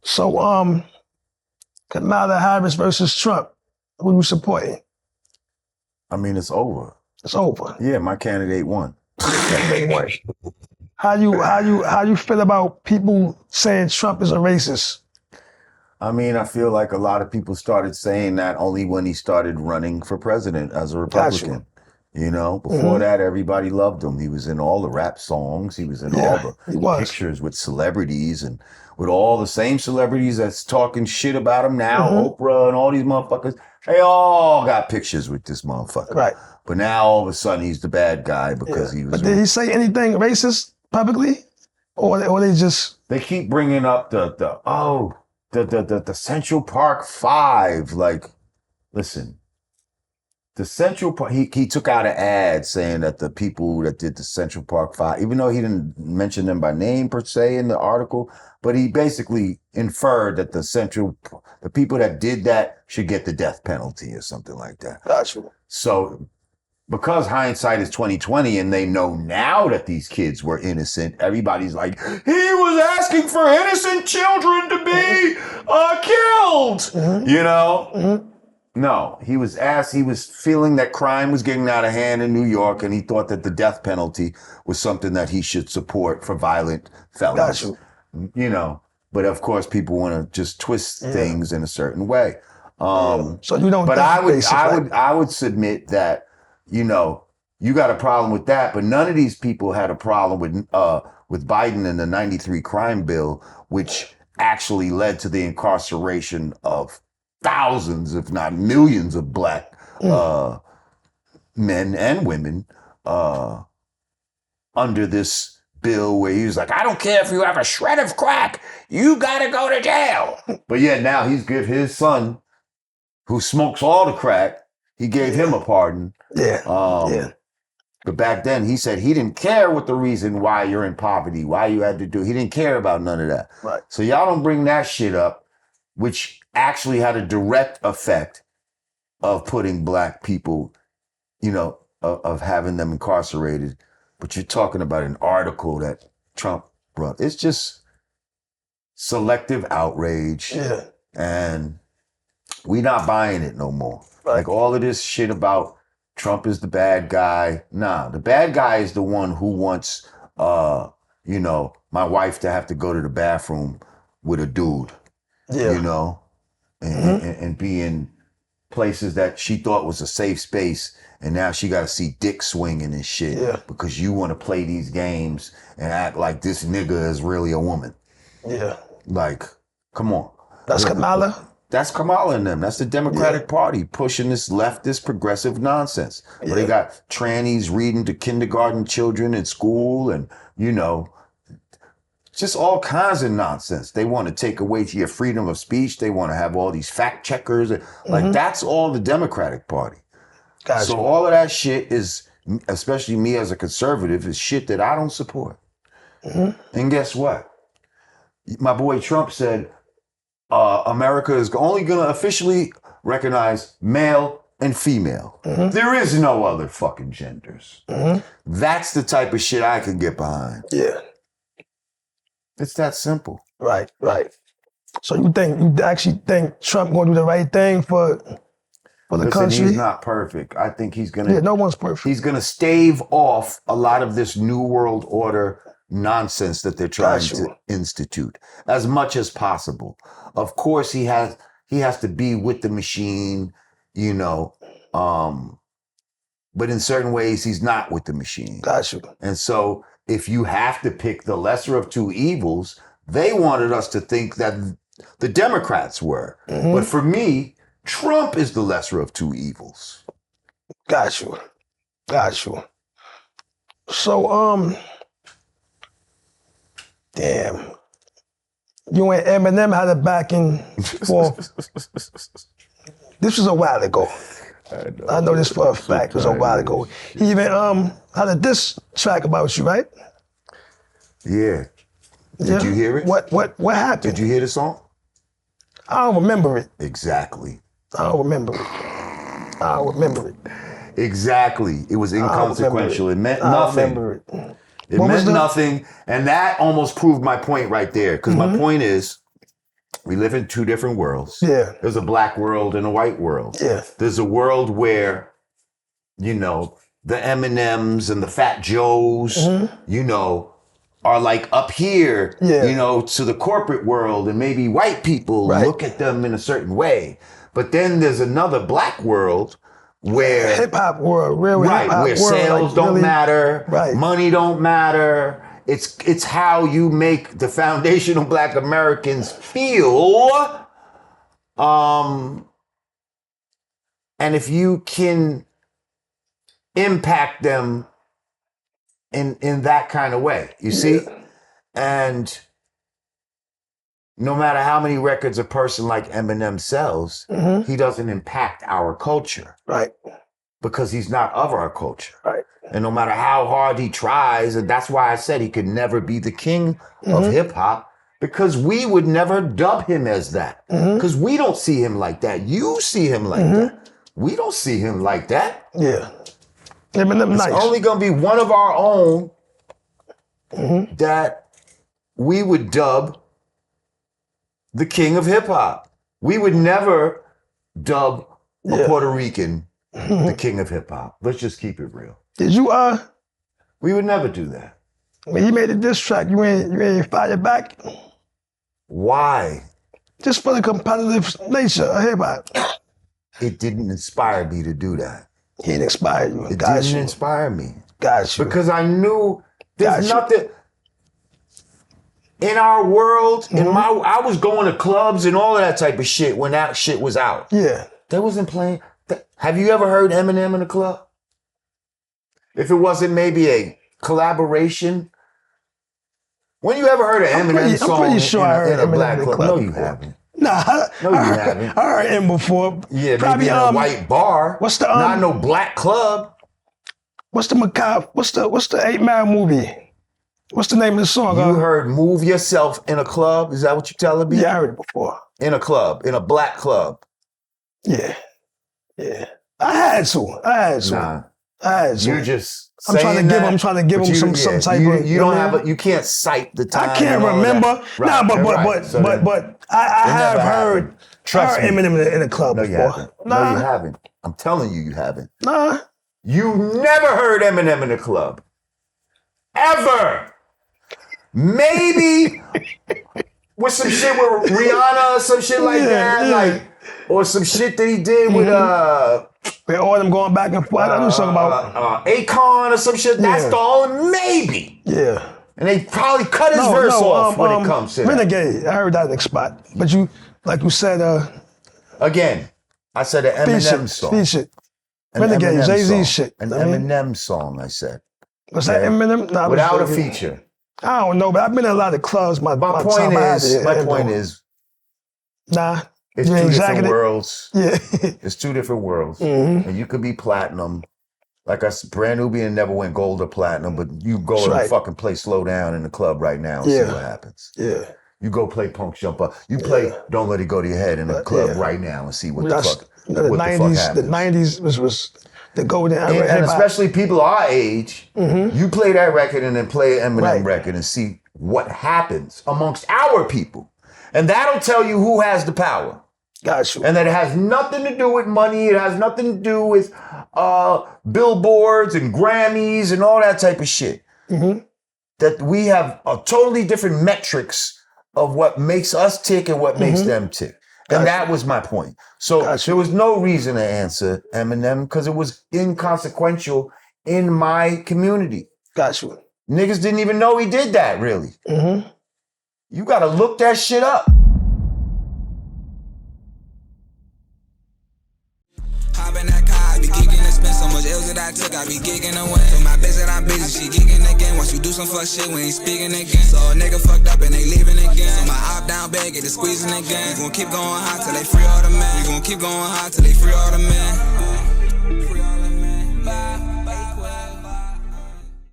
So, Kamala Harris versus Trump. Who you supporting? I mean, it's over. It's over. Yeah, my candidate won. Candidate won. How you feel about people saying Trump is a racist? I mean, I feel like a lot of people started saying that only when he started running for president as a Republican. You know, before that, everybody loved him. He was in all the rap songs. He was in all the pictures with celebrities and with all the same celebrities that's talking shit about him now, Oprah and all these motherfuckers. They all got pictures with this motherfucker. Right. But now all of a sudden he's the bad guy because he was. But did he say anything racist publicly, or they just? They keep bringing up the Central Park Five. Like, listen. The Central Park, he took out an ad saying that the people that did the Central Park Five, even though he didn't mention them by name per se in the article, but he basically inferred that the people that did that should get the death penalty or something like that. Gotcha. So because hindsight is 2020 and they know now that these kids were innocent, everybody's like, he was asking for innocent children to be killed, you know? No, he was feeling that crime was getting out of hand in New York, and he thought that the death penalty was something that he should support for violent felons. Gotcha. You know, but of course people want to just twist things in a certain way. So you don't. But I would submit that, you know, you got a problem with that, but none of these people had a problem with Biden and the 93 crime bill, which actually led to the incarceration of thousands, if not millions, of black men and women under this bill where he was like, I don't care if you have a shred of crack, you gotta go to jail. But yeah, now he's give his son, who smokes all the crack, he gave him a pardon. But back then he said he didn't care what the reason why you're in poverty, why you had to do. He didn't care about none of that. Right. So y'all don't bring that shit up, which actually had a direct effect of putting black people, you know, of having them incarcerated. But you're talking about an article that Trump brought. It's just selective outrage. Yeah. And we not buying it no more. Right. Like all of this shit about Trump is the bad guy. Nah, the bad guy is the one who wants, you know, my wife to have to go to the bathroom with a dude. Yeah. You know, and be in places that she thought was a safe space, and now she got to see dick swinging and shit because you want to play these games and act like this nigga is really a woman. Yeah. Like, come on. That's Kamala? That's Kamala and them. That's the Democratic Party pushing this leftist progressive nonsense. Where they got trannies reading to kindergarten children in school and, you know, just all kinds of nonsense. They want to take away your freedom of speech. They want to have all these fact checkers. Like, that's all the Democratic Party. Gotcha. So all of that shit is, especially me as a conservative, is shit that I don't support. And guess what? My boy Trump said, America is only going to officially recognize male and female. There is no other fucking genders. That's the type of shit I can get behind. Yeah. It's that simple. Right. So you actually think Trump going to do the right thing for the country? He's not perfect. I think he's going to... Yeah, no one's perfect. He's going to stave off a lot of this New World Order nonsense that they're trying to institute as much as possible. Of course, he has to be with the machine, you know, but in certain ways, he's not with the machine. Gotcha. And so if you have to pick the lesser of two evils, they wanted us to think that the Democrats were. But for me, Trump is the lesser of two evils. Gotcha. So, damn. You and Eminem had a back and forth. This was a while ago. I know this for a fact. It was a while ago. He even had a diss track about you, right? Yeah. Did you hear it? What happened? Did you hear the song? I don't remember it. Exactly. I don't remember it. Exactly. It was inconsequential. It meant nothing. I don't remember it. It meant nothing. And that almost proved my point right there. Because my point is, We live in two different worlds. Yeah. There's a black world and a white world. Yeah. There's a world where, you know, the Eminems and the Fat Joes, you know, are like up here, you know, to the corporate world, and maybe white people look at them in a certain way. But then there's another black world where hip hop world, real hip hop where world, sales don't really, matter, money don't matter. It's how you make the foundational black Americans feel. And if you can impact them in that kind of way, you see? And no matter how many records a person like Eminem sells, he doesn't impact our culture. Right. Because he's not of our culture. Right. And no matter how hard he tries, and that's why I said he could never be the king of hip hop, because we would never dub him as that. Because we don't see him like that. You see him like that. We don't see him like that. Yeah. It's only going to be one of our own that we would dub the king of hip hop. We would never dub a Puerto Rican the king of hip hop. Let's just keep it real. Did you We would never do that. When you made a diss track, you ain't fired back? Why? Just for the competitive nature of hip hop. It didn't inspire me to do that. It didn't inspire you. It didn't inspire me. Got you. Because I knew there's nothing in our world. I was going to clubs and all of that type of shit when that shit was out. Yeah. They wasn't playing. Have you ever heard Eminem in a club? If it wasn't maybe a collaboration. When you ever heard an Eminem song I'm pretty sure I heard in a black club? No, you haven't. Nah, no, you haven't. I heard him before. Yeah, probably maybe in a white bar. What's the not no black club? What's the macabre? What's the 8 Mile movie? What's the name of the song? You heard "Move Yourself" in a club? Is that what you're telling me? Yeah, I heard it before. In a club, in a black club. Yeah, I had to. Nah, I had to. You're just. I'm trying to give him some type of. You don't have you can't cite the time. I can't remember. Right. Nah, but I have heard. Trust me. Eminem in a club no, before. You haven't. Nah. No, you haven't. I'm telling you, you haven't. Nah. You never heard Eminem in a club. Ever. Maybe with some shit with Rihanna or some shit like that, like, or some shit that he did with all them going back and forth. I know something about Akon or some shit. That's the only maybe. Yeah. And they probably cut his verse off when it comes to Renegade. I heard that next spot. But you, like you said, again, I said an Eminem song. Featured. Renegade, Jay-Z shit. An Eminem song, I said. Was that Eminem? Nah, without a feature. I don't know, but I've been in a lot of clubs. My point is, nah. It's two different worlds. Yeah. It's two different worlds. And you could be platinum. Like I said, Brand Nubian never went gold or platinum, but you go and fucking play Slow Down in the club right now and see what happens. Yeah. You go play Punk Jump Up. You play Don't Let It Go to Your Head in the club right now and see what the fuck happens. The 90s was the golden era. And especially people our age, you play that record and then play an Eminem record and see what happens amongst our people. And that'll tell you who has the power. Got you. And that it has nothing to do with money. It has nothing to do with billboards and Grammys and all that type of shit. That we have a totally different metrics of what makes us tick and what makes them tick. And that was my point. So there was no reason to answer Eminem because it was inconsequential in my community. Got you. Niggas didn't even know he did that, really. You got to look that shit up. Hop in that car, I be geeking and spend so much L's that I took, I be geeking away. So my bitch that I'm busy, she geeking again. Once you do some fuck shit, we ain't speaking again. So a nigga fucked up and they leaving again. So my op down bag, get it squeezing again. We gon' keep going hot till they free all the men. We gon' keep going hot till they free all the men.